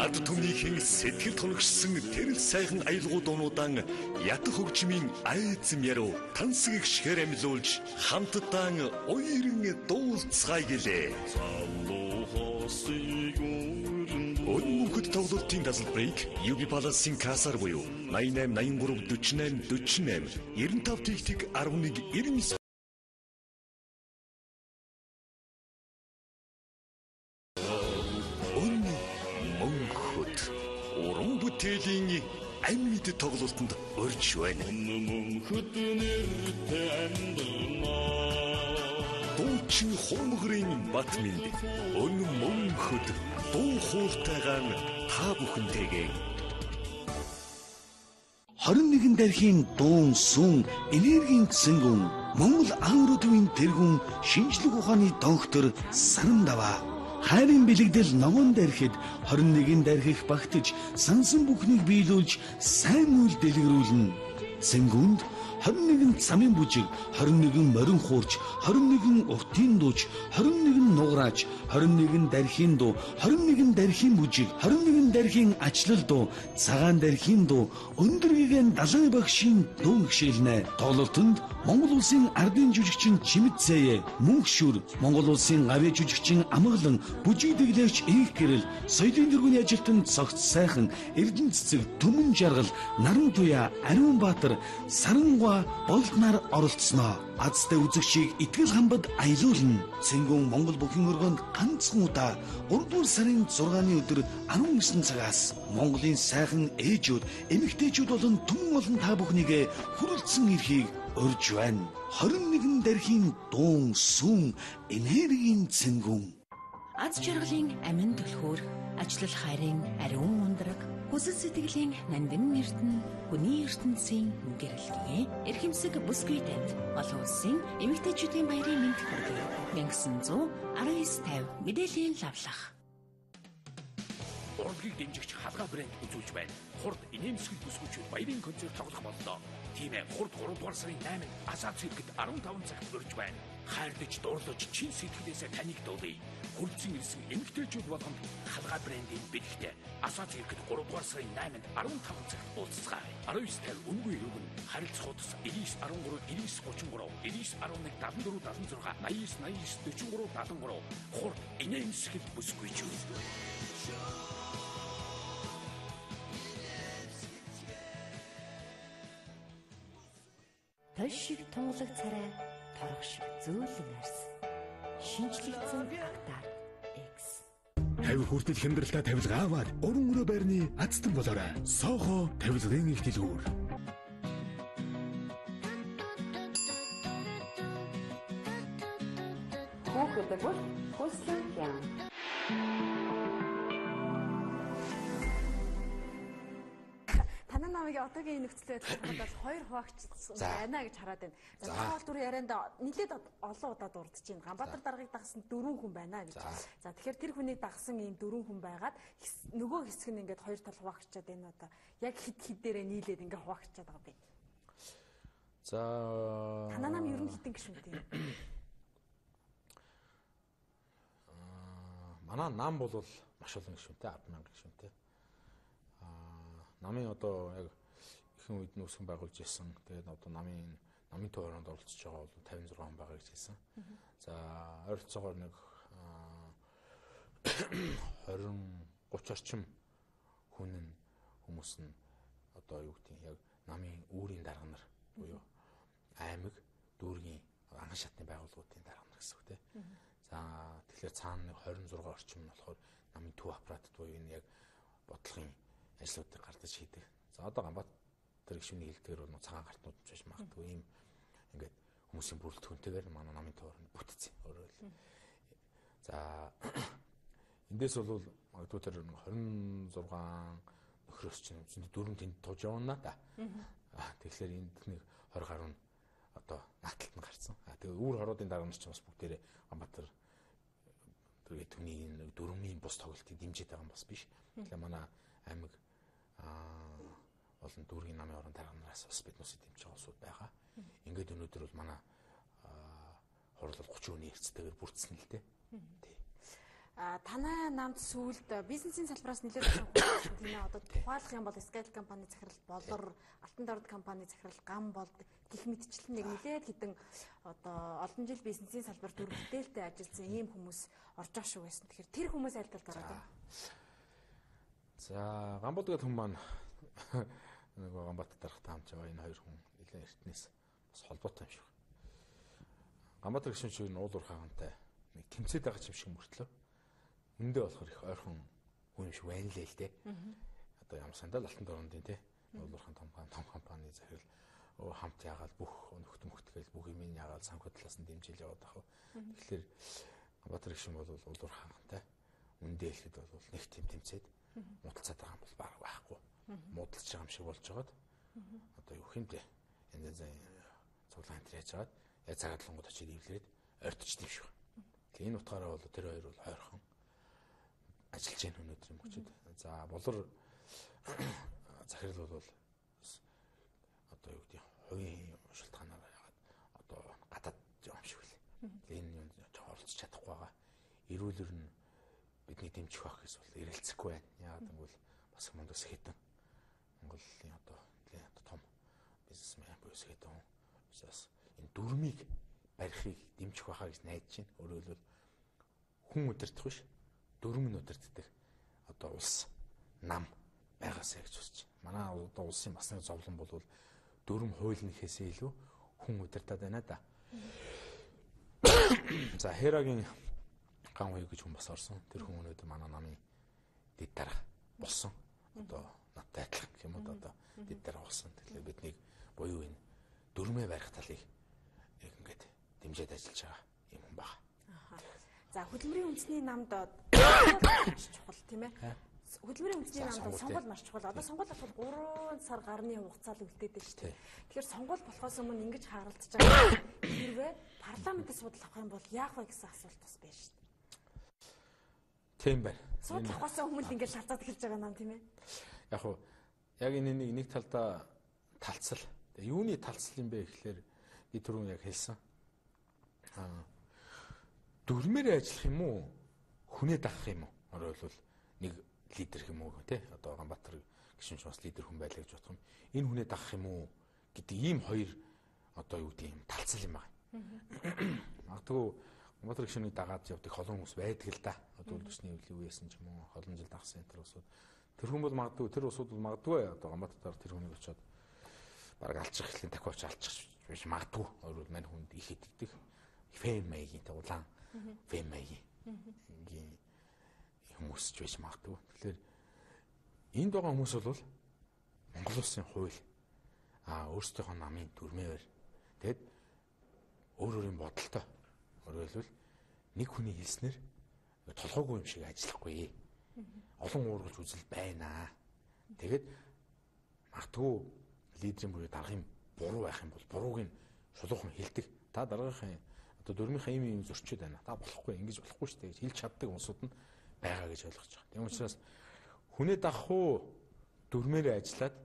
ард түмнийхэн сэтгэл тунагшсан тэрл сайхан аялгуу дуунуудаа ятг хөгжмийн айзм яруу тансаг гიშгээр амьлуулж хамтдаа уяран дуулцгаая гэлээ. Өнөөхөд тоглолтын тасалбарыг UB Palace-ийн кассаар буюу 88 83 48 48 95 11 99 Өнөөхөд уран бүтээлийн амьд тоглолтод орж байна. Өнөөхөд нэртэй амьдрнаа. Дуучин Хомбогрын Батминд өнөөхөд дуу хууртайгаар та бүхэнтэйгээ 21 дархийн дуун сүн энергийн цэнгүн Монгол агротөвийн тэргүүн шинжлэх ухааны доктор Сарандава хайрын бэлэгдэл ногоон дархид 21 дархих багтаж сансан бүхнийг биелүүлж сайн үйл дэлгэрүүлнэ. Цэнгүнд 21 цамын бүжиг, 21 морин хуурч, 21 уртын дууч, 21 нуграаж, 21 дархийн дуу, 21 дархийн бүжиг, 21 дархийн ачлал дуу, цагаан дархийн дуу, өндөр гэгээн далайн багшийн дуу гişэлнэ. Тоглолтод Монгол улсын ардын жүжигчин Чимэд Зэе, Мөнх шүр, Монгол улсын гавьяа жүжигчин Амгалан, бүжиг дэглэгч Их гэрэл, соёлын тэргүүний ажилтан Цогц сайхан, Эрдэнэ цэцэг Түмэн жаргал, Наран туяа, Ариун Баатар, Сарангуй болднаар оролцсноо. Азтай үзэгчийг итгэл хамбад аялуулна. Цэнгүүн Монгол бүхэн өргөнд ганцхан удаа 3 дугаар сарын 6-ны өдөр 19 цагаас Монголын сайхан ээжүүд, эмэгтэйчүүд болон түмэн олон та бүхнийг хүрэлцэн ирэхийг урьж байна. 21 дархийн дуун сүн энергийн цэнгүүн. Аз жаргалын амин түлхүүр, ажлал хайрын ариун ундраг Хүсэл сэтгэлийн нандин эрдэнэ хүний ертөнцийн гэрэлтгий эрхэмсэг бүсгүйтэд олон улсын эмэгтэйчүүдийн баярын мэнд хүргэе. 1919-50 мэдээллийн лавлах. Урлагийг дэмжигч халгаа брэнд үзүүлж байна. Хурд инээмсэглэл бүсгүйчүүд баярын концерт тоглох боллоо. Тийм ээ, хурд 3 дугаар сарын 8-нд Азаа цэрэгт 15 цагт урьж байна. Хайрлаж, дурлаж, чин сэтгэлээсээ таныг дуулъя. Хурдсан ирсэн эмэгтэйчүүд болгонд халгаа брэндийн бэлэгтэй Азаа цэрэгт 3 дугаар сарын 8-нд 15 цагт уулзцгаая. 19:50 үнгүй өргөн харилцах утас 9913 9933 9911 74 76 89 89 44 73 хурд инээмсэглэл бүсгүйчүүд. Тош шиг тунгалаг царай, торох шиг зөөлөн арс. Шинжлэгдсэн актаар X. 50 хүртэл хямдралтай тавилга аваад уран өрөө байрны азтан болоорой. Сохо тавилгын их дэлгүүр. Хүүхэд бол хүслэн яам. Танай намайг одоогийн нөхцөл байдлаар хоёр хуваагч байна гэж хараад байна. За таавал дүр ярианд нэлээд олон удаа дурдж байна. Ганбаатар даргаыг дагсан 4 хүн байна гэж. За тэгэхээр тэр хүнийг дагсан ийм 4 хүн байгаад нөгөө хэсэг нь ингээд хоёр тал хуваагчаад байна одоо. Яг хид дээрээ нийлээд ингээд хуваагчаад байгаа би. За танай нам ер нь хитэн гişүнтэй. Манай нам бол маш олон гişүнтэй 100000 гişүнтэй. Намын одоо яг ихэнх үед нөөцгөн байгуулж ирсэн. Тэгээд одоо намын төвөөрөнд оролцож байгаа бол 56 хүн байгаа гэж хэлсэн. За ойролцоогоор нэг 20-30 орчим хүмүүс нь одоо юу гэдэг яг намын үүрийн дарга нар буюу аймаг дүүргийн анхан шатны байгууллагуудын дарга нар гэсэн үг тийм. За тэгэхээр цаана нэг 26 орчим нь болохоор намын төв аппаратд буюу энэ яг бодлогын ажлуудыг гардаж хийдэг. За одоо Ганбаатар гишүүний хэлдгээр бол цагаан гартнууд ч биш магадгүй ийм ингээд хүмүүсийн бүрэлдэхүүнтэйгээр манай намын төвөөрөнд бүтцэн өөрөөр хэл. За эндээс бол магадгүй тэр 26 нөхрөөс чинь 4 тэнд тууж явна да. Тэгэхээр энд нэг 20 гаруй одоо нааталт нь гарсан. Тэгээ үүр хоруудын дарга нар ч бас бүгдээрээ Ганбаатар тэр түүний дөрмийн бус тоглолтыг дэмжиж байгаа юм бас биш. Тэгэхээр манай аймаг олон дүүргийн намын орон дарга нараас бас биднээс дэмжиж байгаа улсууд байгаа. Ингээд өнөөдөр бол манай хурал 30 хүний эрсдэлээр бүрдсэн л дээ. Тий. Танай намд сүүлд бизнесийн салбараас нэлээд олон тийм ээ одоо тухайлах юм бол Scale компани захирал болор Алтан дорд компани захирал гам болд гэх мэтчлэн нэг нэлээд хідэн одоо олон жил бизнесийн салбар төр бүтээлтэй ажилласан ийм хүмүүс орж байгаа шүү гэсэн. Тэгэхээр тэр хүмүүс аль талд ороод байна? За Гамбол гэдэг хүн маань нөгөө Ганбаатар дарагтай хамт байгаа энэ хоёр хүн нэлээд эртнээс бас холбоотой юм шиг. Ганбаатар гишүүн чинь уулуур хаагамтай нэг тэмцээд байгаа юм шиг мөртлөө. Үндэ болохоор их ойрхон хүн юм шиг байна лээ л дээ. Одоо ямар сандал Алтан дордын те уулуур хаан том компани захирал хамт яагаад бүх нөхтөл бүх юм яагаад санхүү талаас нь дэмжиж яваад байгаа. Тэгэхээр Ганбаатар гишүүн бол уулуур хаагамтай үндэ хэлэхэд бол нэг тийм тэмцээд муудалцаад байгаа юм бол баг байхгүй. Муудалж байгаа юм шиг болж байгаад одоо юу хэмтэй энэ цуглаан тэр яаж байгаад яг цагаатлангууд очиж ивлээд ойртож тийм шиг. Тэгээ энэ утгаараа бол тэр хоёр бол хойрхон ажиллаж байгаа өнөөдөр юм хүчтэй. За болор захирал бол одоо юу гэдэг хувийн шалтгаанаар ягаад одоо гадаад юм шиг үлээ. Энэ юм оролцож чадахгүй байгаа. Эрүүлэр нь бидний дэмжих байх гэсэн бол ирэлцэхгүй байна. Яагаад гэвэл бас мундас хитэн Монголын одоо том бизнесмен буюу хитэн учраас энэ дүрмийг барихыг дэмжих байхаа гэж найдаж байна. Өөрөөр хэлбэл хүн удирдах биш, дүрм нь удирддаг одоо улс нам байгаасаа гэж үзэж байна. Манай одоо улсын бас нэг зовлон бол дүрм хуулийнхээсээ илүү хүн удирдаад байна да. За Херагийн ган хуй гэж хүн бас орсон. Тэр хүн өнөөдөр манай намын дэд дарга болсон. Одоо надтай адилхан гэх юм уу одоо дэд дарга болсон. Тэгэхээр бидний буюу энэ дүрмээ барих талыг яг ингээд дэмжиж ажиллаж байгаа юм байна. За хөдөлмөрийн үндэсний намд чухал тийм ээ. хөдөлмөрийн үндэсний намд сонгуул маш чухал. Одоо сонгуул болохоор 3 сар гарны хугацаанд үлдээдэг шүү дээ. Тэгэхээр сонгуул болохоос өмнө ингэж харалтж байгаа хэрвээ парламентын судал авах юм бол яах вэ гэсэн асуулт бас байна шүү дээ. Тийм байна. Судал авахаас өмнө ингэж шалцаад эхэлж байгаа нам тийм ээ. Яг уу яг энэ нэг талдаа талцал. Юуны талцал юм бэ гэхлээр би түрүүн яг хэлсэн. Дүрмээр ажиллах юм уу? Хүнээ дагах юм уу? Орой бол нэг лидер юм уу те одоо Ганбаатар гişүнч бас лидер хүн байлаа гэж бодох юм. Энэ хүнээ дагах юм уу гэдэг ийм хоёр одоо юу гэдэг юм талцал юм байна. Магадгүй Ганбаатар гişүнийг дагаад явдаг олон хүмүүс байдаг л да. Одоо үлдэсний үеийн үеэсэн ч юм уу олон жил дагсан энэ усууд. Тэр хүн бол магадгүй тэр усууд бол магадгүй одоо Ганбаатар тэр хүнийг очиод бараг алчих эхлэн дахиад алчих биш магадгүй. Өөрөөр мань хүнд их идэгдэх фэм маягийн те улаан фэм маягийн ингийн хүмүүс ч байж магадгүй. Тэгэхээр энд байгаа хүмүүс бол Монгол улсын хууль өөрсдийнхөө намын дүрмээр тэгэд өөрийн бодолтой өөрөлдвөл нэг хүний хэлснээр толгойгүй юм шиг ажиллахгүй. Олон уургалж үзэл байна. Тэгэд магадгүй лидерийн буюу даргын буруу байх юм бол бурууг нь шулуухан хэлдэг. Та даргийнхын одоо дүрмийнхээ ийм зөрчид байна. Та болохгүй ингэж болохгүй шүү дээ гэж хэлж чаддаг хүмүүсүүд нь байгаа гэж ойлгож байгаа. Тийм учраас хүнээ дагах уу дүрмээрээ ажиллаад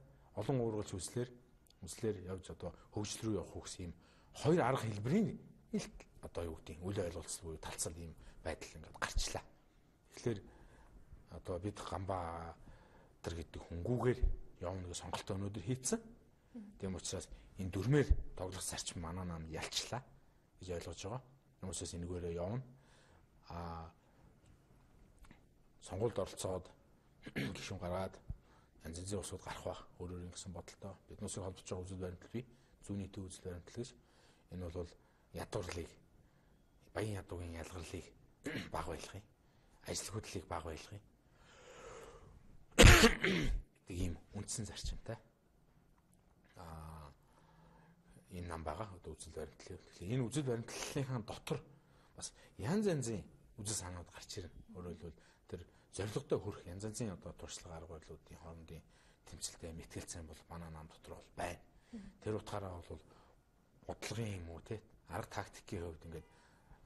олон уургалж үзлэр явж одоо хөгжил рүү явах уу гэсэн юм хоёр арга хэлбэрийн илт одоо юу гэдэг үл ойлголцол буюу талцал ийм байдал ингээд гарчлаа. Тэгэхээр одоо бид Ганбаатар гэдэг хөнгүүгээр явна гэж сонголтоо өнөөдөр хийцэн. Тийм учраас энэ дүрмээр тоглох зарчим манай нам ялчлаа гэж ойлгож байгаа. Тийм учраас энэгээрээ явна. Сонгуульд оролцоод гишүүн гаргаад янз янзын усууд гарах байх өөрөөр гэсэн бодолтой. Биднээс холбож байгаа үзэл баримтлал бий. Зүүнний төв үзэл баримтлал гэж. Энэ бол ядуурлыг баян ядуугийн ялгарлыг баг байлгах юм. Ажил хөдлөлийг баг байлгах юм. Тэг ийм үндсэн зарчимтай. Энэ нам байгаа одоо үзэл баримтлал. Тэгэхээр энэ үзэл баримтлалынхаа дотор бас янз янзын үзэл санаанд гарч ирнэ. Өөрөөр хэлбэл тэр зорилготой хүрэх янз янзын одоо туршлага арга барилуудын хоорондын тэмцэлтэй мэтгэлцэн бол манай нам дотор бол байна. Тэр утгаараа бол бодлогын юм уу те арга тактикийн хувьд ингээд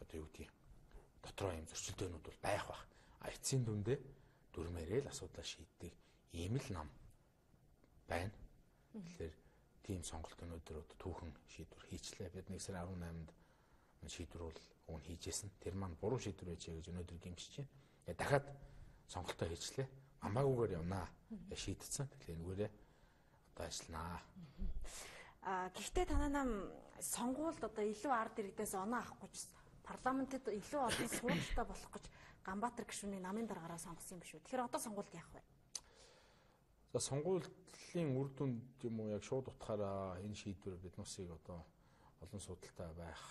одоо юу гэдэг дотроо юм зөрчилдөөнүүд бол байх бах. Эцсийн дүндээ дүрмээрээ л асуудлаа шийддэг ийм л нам байна. Тэгэхээр тийм сонголт өнөөдөр түүхэн шийдвэр хийчлээ. Бид 1 сарын 18-нд шийдвэр бол өгн хийжсэн. Тэр маань буруу шийдвэр байжээ гэж өнөөдөр гимшиж байна. Дахиад сонголтоо хийчлээ. Амаагүйгээр явнаа. Шийдсэн. Тэгэхээр энэгээрээ одоо ажилланаа. Гэхдээ танай нам сонгуульд одоо илүү ард иргэдээс оноо авахгүй ч парламентэд илүү олон суулттай болох гэж Ганбаатар гишүүний намын даргаараа сонгосон юм биш үү? Тэгэхээр одоо сонгуульд яах вэ? За сонгуулийн үр дүнд юм уу яг шууд утгаараа энэ шийдвэр бидносыг одоо олон судалтай байх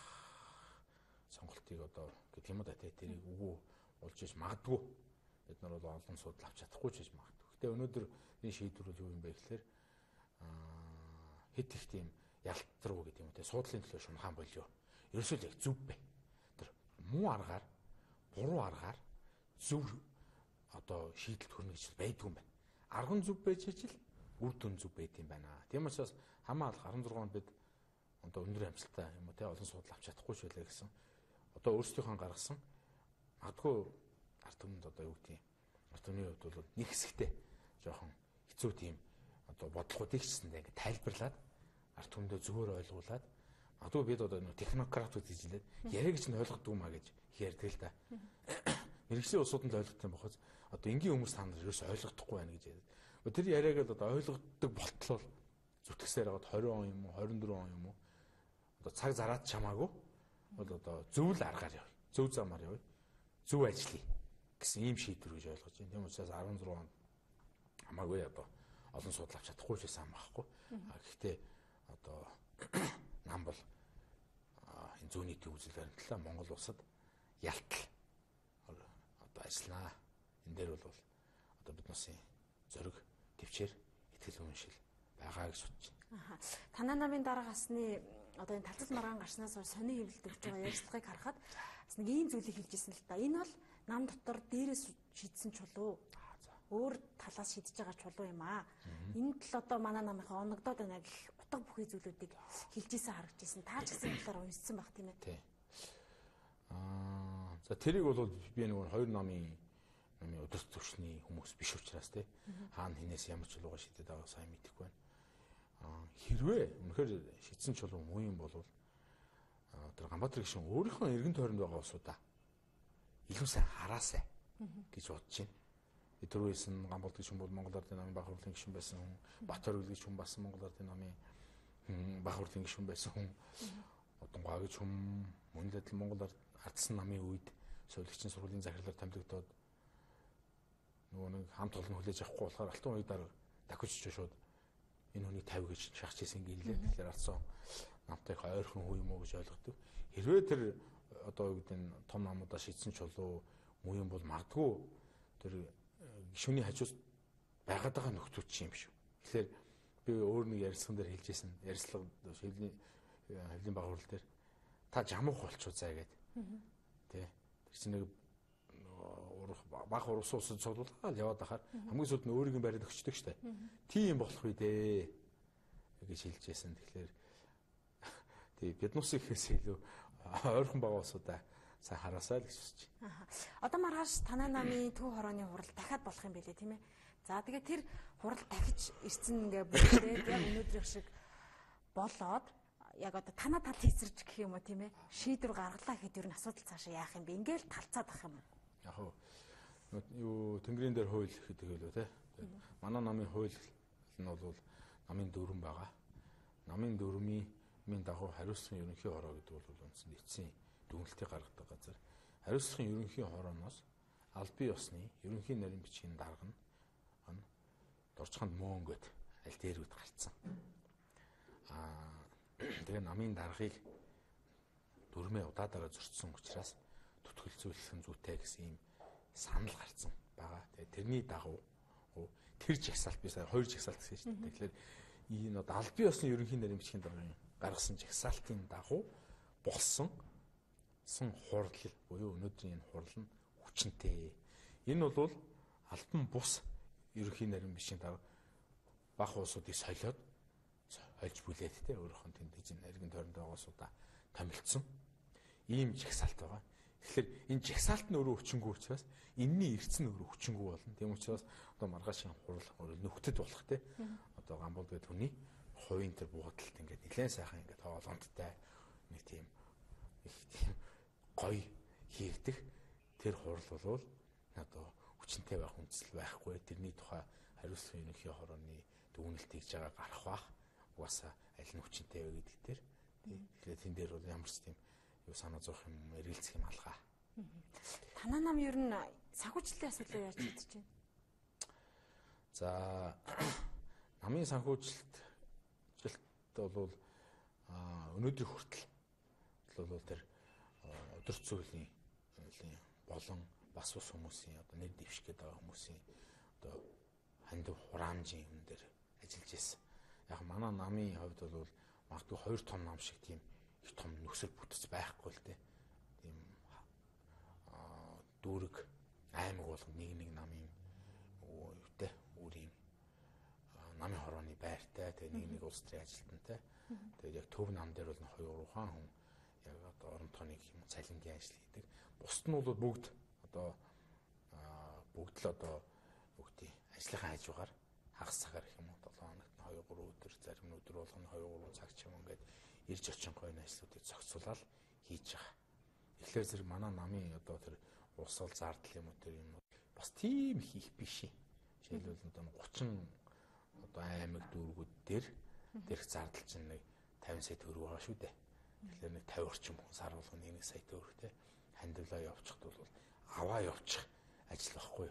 сонголтыг одоо гэх юм да тэрийг үгүй болж иж магадгүй бид нар бол олон судал авч чадахгүй ч гэж магадгүй. Гэтэ өнөөдөр энэ шийдвэр бол юу юм бэ гэхээр хэд их тийм ялтруу гэдэг юм те суудлын төлөө шунхаан болио. Ерөөсөө яг зүв бай. Тэр муу аргаар буруу аргаар зөв одоо шийдэлт хүрнэ гэж байдгүй юм байна. Арган зүв байж ижил үр дүн зүв байт юм байна. Тийм учраас хамаалал 16-нд бид одоо өндөр амжилттай юм уу те олон судал авч чадахгүй ч байлаа гэсэн. Одоо өөрсдийнхөө гаргасан магадгүй ард түмэнд одоо юу гэдэг юм. Ард түмний хувьд бол нэг хэсэгтээ жоохон хэцүү тийм одоо бодлогоодыг ч гэсэндээ ингэ тайлбарлаад ард түмэндээ зөвөр ойлгуулад магадгүй бид одоо технократууд гэж хэлээд яриа гэж нь ойлгохгүй маа гэж ярьдаг л да. Мэргэжлийн улсуудад ойлгох юм бохоц одоо энгийн хүмүүс та нар ерөөс ойлгохгүй байна гэж яриад. Тэр яриаг л одоо ойлгогддог болтлоо зүтгэсээр хагаад 20 он юм уу 24 он юм уу одоо цаг зараад чамаагүй бол одоо зөв л аргаар явъя. Зөв замаар явъя. Зөв ажиллая гэсэн ийм шийдвэр гэж ойлгож байна. Тийм учраас 16 онд хамаагүй одоо олон судал авч чадахгүй ч байсан юм байхгүй. Гэхдээ одоо нам бол энэ зүүнний төв үзэл баримтлалаа Монгол улсад ялтал одоо ажилланаа. Энэ дээр бол одоо биднээс зориг төвчээр итгэл үншил байгаа гэж бодож байна. Танай намын дарга асны одоо энэ талцал маргаан гарснаас сони хэвлэлд өгч байгаа ярилцлагыг харахад бас нэг ийм зүйлийг хэлжсэн л та. Энэ бол нам дотор дээрээс шийдсэн чулуу. өөр талаас шийдэж байгаа чулуу юм аа. Энэ тал одоо манай намынхаа оногдоод байна гэх утга бүхий зүйлүүдийг хэлж исэн харагдж исэн. Та ч гэсэн талаар уншсан баг тийм ээ. Тий. За тэрийг бол би нөгөө хоёр намын удирдах төвчний хүмүүс биш учраас тий. Хаана хинээс ямар чулууга шийдэд байгааг сайн мэдэхгүй байна. Хэрвээ үнэхээр шийдсэн чулуу муу юм бол тэр Ганбаатар гишүүн өөрийнхөө эргэн тойронд байгаа усудаа илүү сайн хараасай гэж бодож байна. Өдрөөс нь Ганбаатар гишүүн бол Монгол Ардын намын баг хурлын гишүүн байсан хүн, Батөр үлгэж хүн басан Монгол Ардын намын баг хурлын гишүүн байсан хүн, Удангуй гэж хүн мөн л адил Монгол ардсан намын үед сувилагчийн сургуулийн захирлаар томилогдоод нөгөө нэг хамт олон хүлээж авахгүй болохоор алтан уягаар дахиж шууд энэ хүнийг 50 гэж шахаж ирсэн гэлээ. Тэгэхээр ардсан намтай их ойрхон хүү юм уу гэж ойлгодог. Хэрвээ тэр одоо юу гэдэг нь том намуудаа шийдсэн чулуу муу юм бол магадгүй тэр гишүүний хажууд байгаад байгаа нөхцөл юм шүү. Тэгэхээр би өөр нэг ярилцсан дээр хэлжсэн ярилцлага хэвлийн баг хурал дээр та жамуух болчихоо заа гэдэг. Тэ. Тэр чинь нэг баг урус усад цуглуулаад яваад ахаар хамгийн сүүлд нь өөрийг нь бариад өгчдөг штэ. Тийм болох үү дээ гэж хэлжсэн. Тэгэхээр тий бид нус ихээс илүү ойрхон байгаа усудаа сайн хараасаа л гэж хүсэж байна. Одоо маргааш танай намын төв хорооны хурал дахиад болох юм байлээ тийм ээ. За тэгээд тэр хурал дахиж ирсэн ингээ бүгдээ яг өнөөдрийнх шиг болоод яг одоо танаа тал хийсэрч гэх юм уу тийм ээ. Шийдвэр гаргалаа гэхэд ер нь асуудал цаашаа яах юм бэ? Ингээл талцаад ах юм уу? Яг юу тэнгэрийн дээр хууль гэдэг хэлөө те. Манай намын хууль нь бол намын дүрм байгаа. Намын дүрмийн дагуу хариуцлагын ерөнхий хороо гэдэг бол үндсэн эцсийн дүгнэлтийг гаргадаг газар. Хариуцлагын ерөнхий хорооноос албан ёсны ерөнхий нарийн бичгийн дарга нь дорчхонд мөнгөд аль дээрүүд гарцсан. Тэгээ намын даргыг дүрмээ удаадараа зөрчсөн учраас төтгөлцүүлэх нь зүйтэй гэсэн ийм санал гарсан байгаа. Тэгээ тэрний дагуу тэр жагсаалт би сая хоёр жагсаалт гэсэн шүү дээ. Тэгэхээр энэ албан ёсны ерөнхий нарийн бичгийн даргын гаргасан жагсаалтын дагуу болсон хурал буюу өнөөдрийн энэ хурал нь хүчинтэй. Энэ бол албан бус ерөнхий нарийн бичгийн дарга бах улсуудыг солиод хольж бүлээд те өөрөөхөн тэнд эргэн тойронд байгаа улсуудаа томилцсон ийм жагсаалт байгаа. Тэгэхээр энэ жагсаалт нь өөрөө хүчингүй учраас энэний эрдэс нь өөрөө хүчингүй болно. Тийм учраас одоо маргаашийн хурал нөхдөд болох те одоо Гамбол гэдэг хүний хувийн тэр буудалд ингээд нэлээд сайхан ингээд хоолондтай нэг тийм гоё хийгдэх тэр хурал бол одоо хүчинтэй байх үндэслэл байхгүй. Тэрний тухай хариуцлагын ерөнхий хорооны дүгнэлт хийж байгаа гарах бах угаасаа аль нь хүчинтэй вэ гэдэг дээр тэгэхээр тэн дээр бол ямар ч тийм юу санаа зовх юм эргэлзэх юм алгаа. Танаа нам ер нь санхүүжилтийн асуудлыг яаж шийдэж байна? За намын санхүүжилт бол өнөөдрийн хүртэл бол тэр удирдах зөвлөлийн болон бас ус хүмүүсийн одоо нэр дэвшгээд байгаа хүмүүсийн одоо хандив хураамжийн юм дээр ажиллаж ирсэн. Яг манай намын хувьд бол магадгүй хоёр том нам шиг тийм их том нөхцөл бүтэц байхгүй л дээ. Тийм дүүрэг аймаг болгон нэг намын үүтэй үрийн намын хорооны байртай тэгээ нэг улс төрийн ажилтнтай. Тэгээд яг төв нам дээр бол 2-3 хүн яг одоо орон тооны юм цалингийн ажил хийдэг. Бусд нь бол бүгд одоо бүгд л одоо бүгдийн ажлынхаа хажуугаар хагас цагаар гэх юм уу 7 хоногт 2-3 өдөр зарим өдөр болгоно 2-3 цаг ч юм ингээд ирж очин гойн ажлуудыг зохицуулаад хийж байгаа. Тэгэхээр зэрэг манай намын одоо тэр усал зардал юм уу тэр юм бас тийм их биш юм. Жишээлбэл одоо 30 одоо аймаг дүүргүүд дээр дэрх зардал чинь нэг 50 сая төгрөг байгаа шүү дээ. Тэгэхээр нэг 50 орчим хүн сар болгоно 1 сая төгрөгтэй хандивлаа явуучихд бол аваа явуучих ажил байхгүй.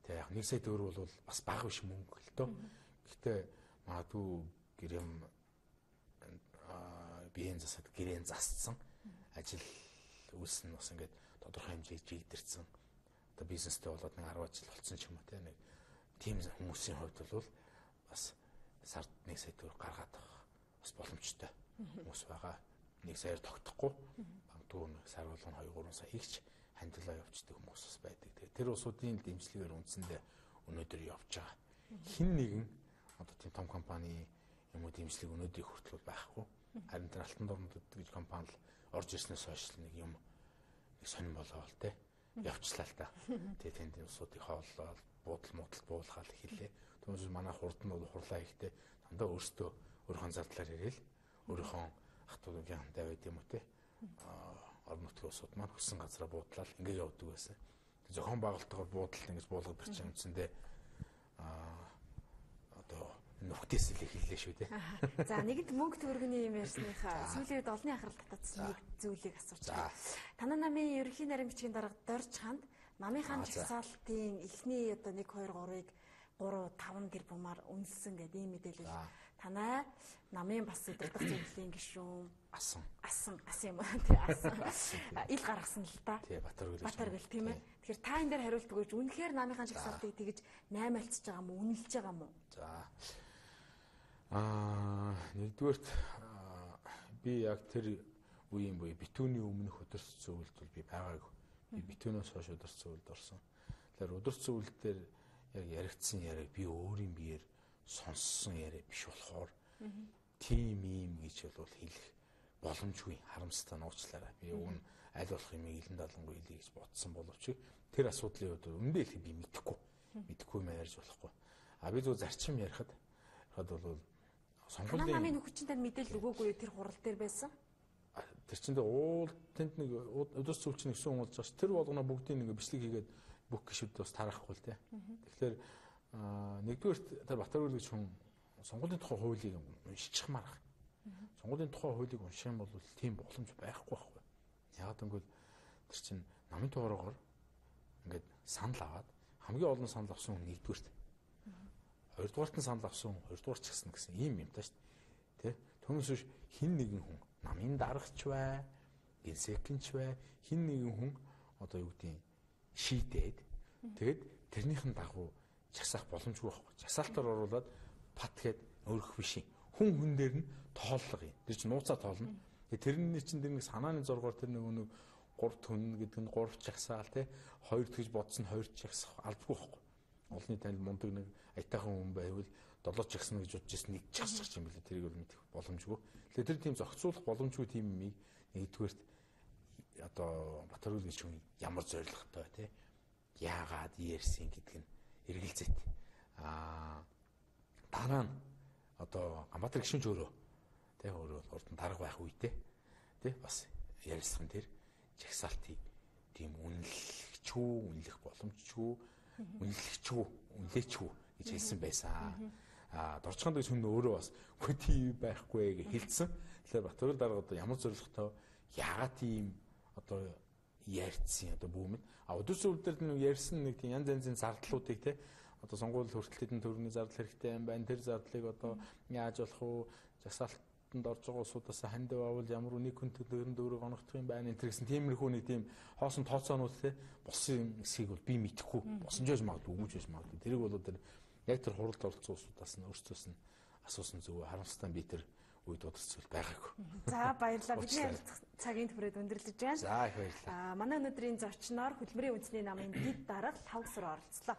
Тэгээ яг 1 сая төгрөг бол бас бага биш мөнгө л дөө. Гэхдээ магадгүй гэрэм биеийн засад гэрэн засцсан ажил үйлс нь бас ингээд тодорхой хэмжээнд жигдэрсэн. Одоо бизнестэй болоод нэг 10 жил болсон ч юм уу те нэг тийм хүмүүсийн хувьд бол бас сард 1 сая төгрөг гаргаад байгаа бас боломжтой хүмүүс байгаа. 1 саяар тогтохгүй бамдгүй нэг сар болгоно 2-3 сая ихч хандилаа явуулдаг хүмүүс бас байдаг. Тэр усуудын дэмжлэгээр үндсэндээ өнөөдөр явж байгаа. Хин нэгэн одоо тийм том компани юм уу дэмжлэг өнөөдрийг хүртэл байхгүй. Харин тэр алтан дорнод гэж компани л орж ирснээс хойш нэг юм нэг сонирн болоо л те. Явчлаа л та. Тэгээ тэнд усуудыг хооллол, буудал буулгаал хэлээ. Түүнээс манай хурд нь бол хурлаа ихтэй дандаа өөртөө өөрийнхөө зардлаар ирээл өөрийнхөө ах トゥ угийн хантай байд юм уу те. Орон нутгийн усууд маань хүссэн газараа буудлал ингэ явдаг байсан. Зохион байгуулалтаар буудалд ингэж буулгад ирчих юмцэндээ одоо нүхтээс л хэллээ шүү дээ. За нэгэнт мөнгө төгрөгийн юм ярьсныхаа сүүлийн үед олонний анхаарал татсан нэг зүйлийг асууж байна. Танай намын ерөнхий нарийн бичгийн дарга Дорж ханд намынхаа жагсаалтын эхний одоо 1 2 3-ыг 3 5 тэрбумаар үнэлсэн гэдэг ийм мэдээлэл. Танай намын бас удирдах зөвлөлийн гишүүн асан юм уу тий асан ил гаргасан л та. Тий Батаргөл тийм ээ. Тэгэхээр та энэ дээр хариулт өгөөж үнэхээр намынхаа жагсаалтыг тэгж наймаалцж байгаа юм уу үнэлж байгаа юм уу? За. Нэгдүгээрт би яг тэр үеийн буюу битүүний өмнөх удирц зөвлөлд бол би байгаагүй. Би битүүнээс хойш удирц зөвлөлд орсон. Тэгэхээр удирц зөвлөлд дээр яг яригдсан яриаг би өөрийн биеэр сонссон яриа биш болохоор тийм юм гэж бол хэлэх боломжгүй харамстай нууцлаараа. Би уг нь аль болох юм илэн далангүй хэлье гэж бодсон боловч тэр асуудлын үед өмнөдөө хэлэх би мэдэхгүй юм ярьж болохгүй. Би зөв зарчим ярихад бол сонгуулийн намын хүчин тань мэдээлэл өгөөгүй тэр хурал дээр байсан. Тэр чинь тэнд нэг удирц зөвлөлч нэг сөн уулж байгаа ш. Тэр болгоно бүгдийг нэг бичлэг хийгээд бүх гишүүд бас тарахгүй л те. Тэгэхээр нэгдүгээр тэр Батаргөл гэж хүн сонгуулийн тухай хуулийг уншчихмаар байна. Сонгуулийн тухай хуулийг унших юм бол тийм боломж байхгүй байхгүй. Яг гэвэл тэр чинь намын тоогоогоор ингээд санал аваад хамгийн олон санал авсан хүн нэгдүгээрт. Хоёрдугаарт нь санал авсан хүн хоёрдугаарч гисэн гэсэн ийм юм таа шүү дээ. Тэ? Түүнээс биш хин нэгэн хүн намын даргач бай, генсекэнч бай, хин нэгэн хүн одоо юу гэдгийг шийдээд тэгээд тэрнийхэн дагуу жагсаах боломжгүй байхгүй. Жагсаалтаар оруулаад пат гээд өөрөх биш юм. Хүн дээр нь тооллого юм. Тэр чинь нууцаа тоолно. Тэрний чинь тэр нэг санааны зоргоор тэр нэг 3 түн гэдэг нь 3 жагсаал тий 2 гэж бодсон 2 жагсах албагүй байхгүй. Олонний танил мундаг нэг аятайхан хүн байвал 7 жагсна гэж бодож ирсэн нэг жагсах юм билээ. Тэрийг бол мэдэх боломжгүй. Тэгэхээр тэр тийм зохицуулах боломжгүй тийм юмыг нэгдүгээрт одоо Батаргөл гэж хүн ямар зорилготой тий яагаад ярьсан гэдэг нь эргэлзээт. Дараа нь одоо Ганбаатар гишүүнч өөрөө тий өөрөө урд нь дарга байх үедээ тий бас ярилцсан тэр жагсаалтыг тийм үнэлэх боломжгүй үнэлээчгүй гэж хэлсэн байсан. Дорчгонд гэж хүн өөрөө бас үгүй тийм байхгүй гэж хэлсэн. Тэгэхээр Батаргөл дарга одоо ямар зорилготой яагаад тийм одоо ярьцсан одоо бүүмэд удирц зөвлөлдөр нэг ярьсан нэг тийм янз янзын зардлуудыг те одоо сонгуул хүртэл хэдэн төгрөгийн зардал хэрэгтэй юм байна. Тэр зардлыг одоо яаж болох вэ? Жагсаалтанд орж байгаа усудаас ханд байвал ямар нэг хүн төгрөг оногдох юм байна. Тэр гэсэн тиймэрхүү нэг тийм хоосон тооцоонууд те болсон хэсгийг бол би мэдэхгүй. Босон жож магадгүй, үгүйж жож магадгүй. Тэрийг бол тэр яг тэр хуралд оролцсон усудаас нь өөрсдөөс нь асуусан зөв харамсалтай би тэр үед удирцвал байгаагүй. За баярлалаа. Бидний цагийн төврөд өндөрлөж байна. За их баярлалаа. Манай өнөөдрийн зочноор хөдөлмөрийн үндэсний намын дэд дарга Лавсар оролцлоо.